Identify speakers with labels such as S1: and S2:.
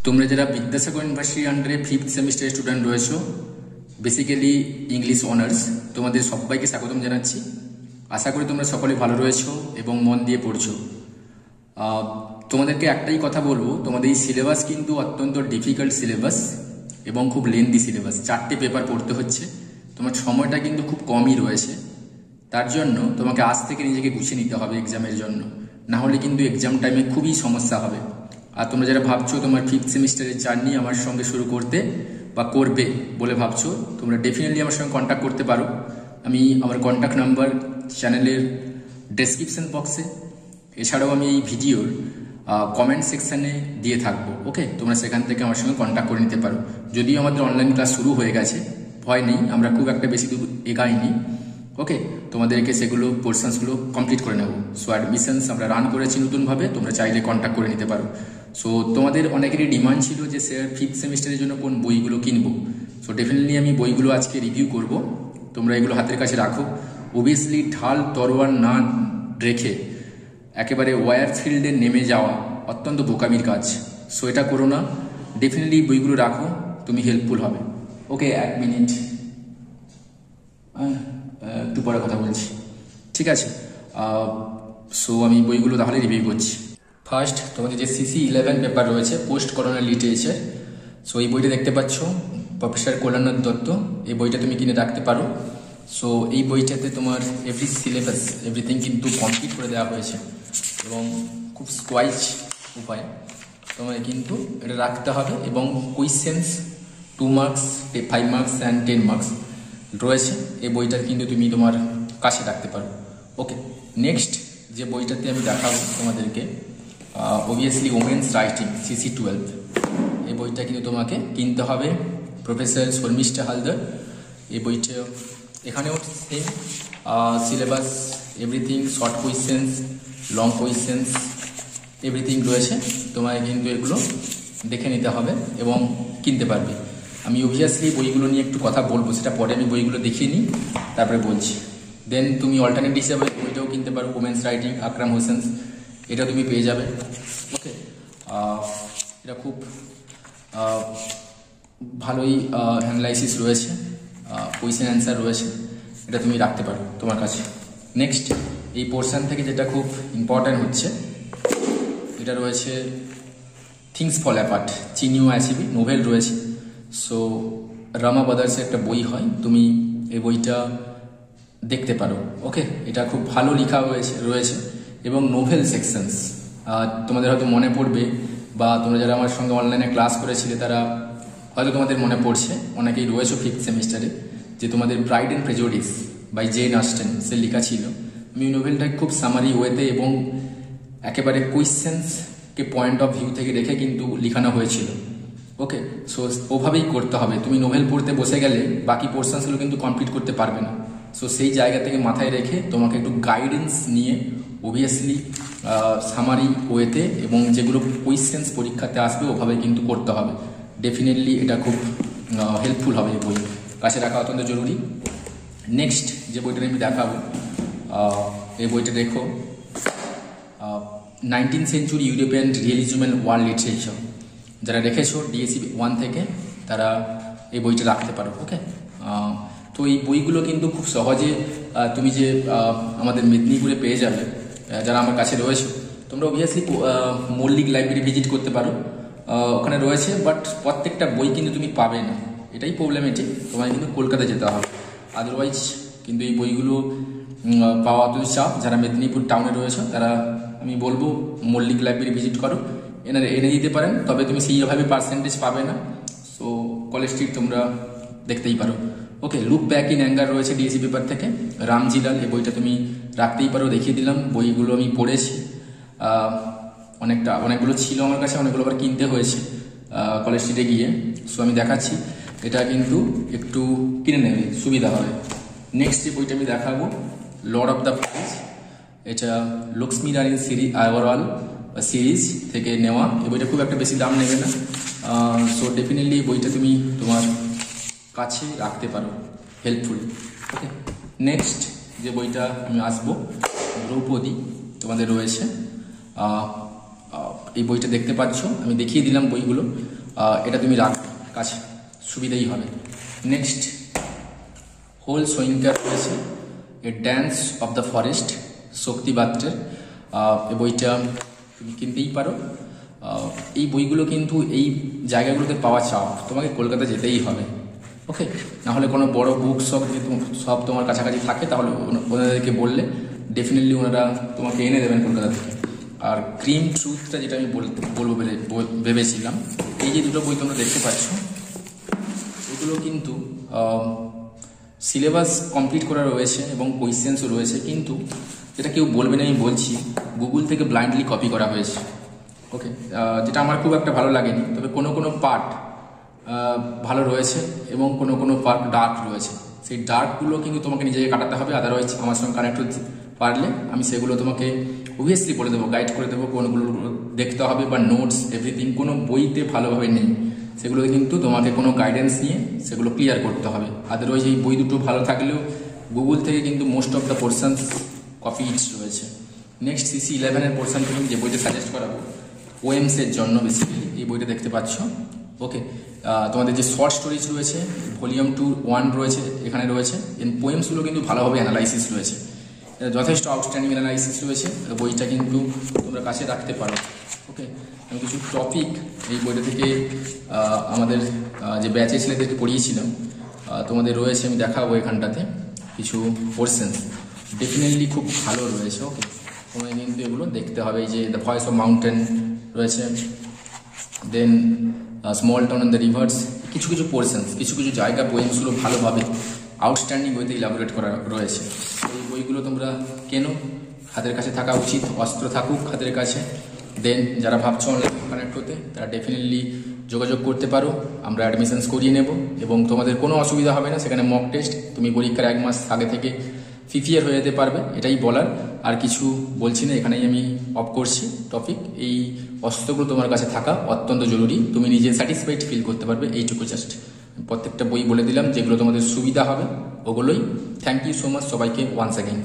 S1: তোমরা যারা বিদ্যাসাগর ইউনিভার্সিটি আন্ডারে 5th সেমিস্টার স্টুডেন্ট রয়েছো, বেসিক্যালি ইংলিশ অনার্স, তোমাদের সবাইকে স্বাগতম জানাচ্ছি। আশা করি তোমরা সকলে ভালো রয়েছো এবং মন দিয়ে পড়ছো। তোমাদেরকে একটাই কথা বলবো, তোমাদের এই সিলেবাস কিন্তু অত্যন্ত ডিফিকাল্ট সিলেবাস এবং খুব লেন্দি সিলেবাস। 4টে পেপার পড়তে হচ্ছে, তোমার সময়টা কিন্তু খুব কমই রয়েছে। তার জন্য তোমাকে আজ থেকে নিজেকে গুছিয়ে নিতে হবে এক্সামের জন্য, না হলে কিন্তু এক্সাম টাইমে খুবই সমস্যা হবে। আর তোমরা যারা ভাবছো তোমার 5th সেমিস্টারের জার্নি আমার সঙ্গে শুরু করতে বা করবে বলে ভাবছো, তোমরা ডেফিনেটলি আমার সঙ্গে কন্ট্যাক্ট করতে পারো। আমি আমার কন্ট্যাক্ট নাম্বার চ্যানেলের ডেসক্রিপশন বক্সে, এছাড়াও আমি এই ভিডিওর কমেন্ট সেকশানে দিয়ে থাকবো। ওকে, তোমরা সেখান থেকে আমার সঙ্গে কন্ট্যাক্ট করে নিতে পারো। যদিও আমাদের অনলাইন ক্লাস শুরু হয়ে গেছে, ভয় নেই, আমরা খুব একটা বেশি দূর এগাইনি। ওকে, তোমাদেরকে সেগুলো পোর্শনসগুলো কমপ্লিট করে নেব। সো অ্যাডমিশনস আমরা রান করেছি নতুনভাবে, তোমরা চাইলে কন্ট্যাক্ট করে নিতে পারো। সো তোমাদের অনেকেরই ডিমান্ড ছিল যে স্যার 5th সেমিস্টারের জন্য কোন বইগুলো কিনবো। সো ডেফিনেটলি আমি বইগুলো আজকে রিভিউ করব, তোমরা এগুলো হাতের কাছে রাখো। অবভিয়াসলি ঢাল তরোয়ার না রেখে একেবারে ওয়ার ফিল্ডে নেমে যাওয়া অত্যন্ত বোকামির কাজ। সো এটা করো না, ডেফিনেটলি বইগুলো রাখো, তুমি হেল্পফুল হবে। ওকে, 1 মিনিট, একটু পরে কথা বলছি, ঠিক আছে? সো আমি বইগুলো তাহলে রিভিউ করছি। ফার্স্ট, তোমাদের যে CC11 পেপার রয়েছে, পোস্ট করোনা লিটারেচার। সো এই বইটা দেখতে পাচ্ছ, প্রফেসর কল্যাণনাথ দত্ত। এই বইটা তুমি কিনে রাখতে পারো। সো এই বইটাতে তোমার এভরি সিলেবাস এভরিথিং কিন্তু কমপ্লিট করে দেওয়া হয়েছে এবং খুব স্কোয়াইজ উপায় তোমার কিন্তু এটা রাখতে হবে। এবং questions 2 marks, 5 marks and 10 marks রয়েছে। এই বইটা কিন্তু তুমি তোমার কাছে রাখতে পারো। ওকে, নেক্সট যে বইটাতে আমি দেখাবো তোমাদেরকে, অবভিয়াসলি ওমেন্স রাইটিং CC12। এই বইটা কিন্তু তোমাকে কিনতে হবে, প্রফেসর শর্মিষ্ঠা হালদার। এই বইটা এখানেও same syllabus everything, short questions, long questions everything রয়েছে। তোমায় কিন্তু এগুলো দেখে নিতে হবে এবং কিনতে পারবে। আমি অবভিয়াসলি বইগুলো নিয়ে একটু কথা বলবো, সেটা পরে আমি বইগুলো দেখিয়ে নিই, তারপরে বলছি। দেন তুমি অল্টারনেট হিসাবে বইটাও কিনতে পারো, ওমেন্স রাইটিং আকরাম হোসেন্স, এটা তুমি পেয়ে যাবে। ওকে, এটা খুব ভালোই অ্যানালাইসিস রয়েছে, কোয়েশ্চেন অ্যান্সার রয়েছে, এটা তুমি রাখতে পারো তোমার কাছে। নেক্সট, এই পোর্শন থেকে যেটা খুব ইম্পর্ট্যান্ট হচ্ছে, এটা রয়েছে থিংস ফল অ্যাপার্ট, চিনিও অ্যাচিভি নোভেল রয়েছে। সো রামা ব্রাদার্সের একটা বই হয়, তুমি এই বইটা দেখতে পারো। ওকে, এটা খুব ভালো লেখা রয়েছে এবং নোভেল সেকশনস তোমাদের হয়তো মনে পড়বে, বা তোমরা যারা আমার সঙ্গে অনলাইনে ক্লাস করেছিলে তারা হয়তো তোমাদের মনে পড়ছে, অনেকেই রয়েছে 5th সেমিস্টারে, যে তোমাদের pride and prejudice by Jane Austen সে লেখা ছিল। আমি নোভেলটা খুব সামারি ওয়েতে এবং একেবারে কোয়েশ্চেন্সকে পয়েন্ট অফ ভিউ থেকে রেখে কিন্তু লেখানো হয়েছিল। ওকে, সো ওভাবেই করতে হবে। তুমি নোভেল পড়তে বসে গেলে বাকি পোর্শনসগুলো কিন্তু কমপ্লিট করতে পারবে না। সো সেই জায়গা থেকে মাথায় রেখে তোমাকে একটু গাইডেন্স নিয়ে অবভিয়াসলি সামারি ওয়েতে এবং যেগুলো কোয়েশ্চেন্স পরীক্ষাতে আসবে ওভাবে কিন্তু করতে হবে। ডেফিনেটলি এটা খুব হেল্পফুল হবে, এই বই কাছে রাখা অত্যন্ত জরুরি। নেক্সট যে বইটা আমি দেখাবো, এই বইটা দেখো, 19th century European realism and world literature. যারা রেখেছো DSC 1 থেকে তারা এই বইটা রাখতে পারো। ওকে, তো এই বইগুলো কিন্তু খুব সহজে তুমি যে আমাদের মেদিনীপুরে পেয়ে যাবে। যারা আমার কাছে রয়েছে, তোমরা অবভিয়াসলি মল্লিক লাইব্রেরি ভিজিট করতে পারো, ওখানে রয়েছে, বাট প্রত্যেকটা বই কিন্তু তুমি পাবে না, এটাই প্রবলেমেটিক। তোমায় কিন্তু কলকাতা যেতে হবে, আদারওয়াইজ কিন্তু এই বইগুলো পাওয়া অত চাপ। যারা মেদিনীপুর টাউনে রয়েছে তারা আমি বলবো মল্লিক লাইব্রেরি ভিজিট করো, এনে দিতে পারেন, তবে তুমি সেইভাবে পার্সেন্টেজ পাবে না। সো কলেজ স্ট্রিট তোমরা দেখতেই পারো। ওকে, লুক ব্যাক ইন অ্যাঙ্গার রয়েছে DSC পেপার থেকে, রামজিলাল। এই বইটা তুমি রাখতেই পারো, দেখিয়ে দিলাম। বইগুলো আমি পড়েছি, অনেকগুলো ছিল আমার কাছে, অনেকগুলো আবার কিনতে হয়েছে কলেজ স্ট্রিটে গিয়ে। সো আমি দেখাচ্ছি, এটা কিন্তু একটু কিনে নেবে, সুবিধা হবে। নেক্সট যে বইটা আমি দেখাবো, লর্ড অফ দ্য ফ্লাইজ। এটা লক্ষ্মী রানী ওভারঅল সিরিজ থেকে নেওয়া। এই বইটা খুব একটা বেশি দাম নেবে না। সো ডেফিনেটলি এই বইটা তুমি তোমার কাছে রাখতে পারো, হেল্পফুল। ওকে, নেক্সট যে বইটা আমি আসবো, দ্রৌপদী তোমাদের রয়েছে। এই বইটা দেখতে পাচ্ছ, আমি দেখিয়ে দিলাম বইগুলো। এটা তুমি রাখ কাছে, সুবিধাই হবে। নেক্সট হোল সোয়িঙ্কার রয়েছে, এ ড্যান্স অফ দ্য ফরেস্ট, শক্তি বাত্রের। এই বইটা তুমি কিনতেই পারো। এই বইগুলো কিন্তু এই জায়গাগুলোতে পাওয়া চাও, তোমাকে কলকাতা যেতেই হবে। ওকে, নাহলে কোনো বড় বুক শপ যদি সব তোমার কাছাকাছি থাকে তাহলে ওনাদেরকে বললে ডেফিনেটলি ওনারা তোমাকে এনে দেবেন কলকাতা থেকে। আর ক্রিম ট্রুথটা যেটা আমি বলবো ভেবেছিলাম, এই যে দুটো বই তোমরা দেখতে পাচ্ছ, এগুলো কিন্তু সিলেবাস কমপ্লিট করা রয়েছে এবং কোয়েশ্চেন্সও রয়েছে, কিন্তু যেটা কেউ বলবে না আমি বলছি, গুগল থেকে ব্লাইন্ডলি কপি করা হয়েছে। ওকে, যেটা আমার খুব একটা ভালো লাগেনি, তবে কোনো কোনো পার্ট ভালো রয়েছে এবং কোনো কোনো পার্ট ডার্ক রয়েছে। সেই ডার্কগুলো কিন্তু তোমাকে নিজেকে কাটাতে হবে, আদারওয়াইজ আমার সঙ্গে কানেক্ট হতে পারলে আমি সেগুলো তোমাকে অবভিয়াসলি বলে দেবো, গাইড করে দেবো কোনগুলো দেখতে হবে, বা নোটস এভরিথিং কোনো বইতে ভালোভাবে নেই, সেগুলো কিন্তু তোমাকে কোনো গাইডেন্স নিয়ে সেগুলো ক্লিয়ার করতে হবে। আদারওয়াইজ এই বই দুটো ভালো থাকলেও গুগল থেকে কিন্তু most of the portions copy it's রয়েছে। নেক্সট CC11 পোর্শন থেকে যে বইটা সাজেস্ট করাবো পোয়েমসের জন্য বেসিক্যালি এই বইটা দেখতে পাচ্ছ। ওকে, তোমাদের যে শর্ট স্টোরিজ রয়েছে ভলিউম 2-1 রয়েছে, এখানে রয়েছে। পোয়েমসগুলো কিন্তু ভালোভাবে অ্যানালাইসিস রয়েছে, যথেষ্ট আউটস্ট্যান্ডিং অ্যানালাইসিস রয়েছে। বইটা কিন্তু তোমরা কাছে রাখতে পারো। ওকে, আমি কিছু টপিক এই বইটা থেকে আমাদের যে ব্যাচে ছেলেদেরকে পড়িয়েছিলাম তোমাদের রয়েছে, আমি দেখাবো এখানটাতে কিছু পোর্শন, ডেফিনেটলি খুব ভালো রয়েছে। ওকে, তোমায় কিন্তু এগুলো দেখতে হবে। এই যে দ্য ভয়েস অফ মাউন্টেন রয়েছে, then small town and the rivers, কিছু কিছু পোর্শনস, কিছু কিছু জায়গা পোয়েমসগুলো ভালোভাবে আউটস্ট্যান্ডিং ওয়েতে ইলাবোরেট করা রয়েছে। এই বইগুলো তোমরা কেনো, হাতের কাছে থাকা উচিত, অস্ত্র থাকুক হাতের কাছে। দেন যারা ভাবছো অনলাইন কানেক্ট হতে, তারা ডেফিনেটলি যোগাযোগ করতে পারো, আমরা অ্যাডমিশনস করিয়ে নেব এবং তোমাদের কোনো অসুবিধা হবে না। সেখানে মক টেস্ট, তুমি পরীক্ষার 1 মাস আগে থেকে প্রিপেয়ার হয়ে যেতে পারবে, এটাই বলার। আর কিছু বলছি না, এখানেই আমি অফ করছি টপিক। এই অস্ত্রগুলো তোমার কাছে থাকা অত্যন্ত জরুরি, তুমি নিজে স্যাটিসফাইড ফিল করতে পারবে, এইটুকু জাস্ট। প্রত্যেকটা বই বলে দিলাম, যেগুলো তোমাদের সুবিধা হবে ওগুলোই। থ্যাংক ইউ সো মাচ সবাইকে ওয়ান্স অ্যাগেইন।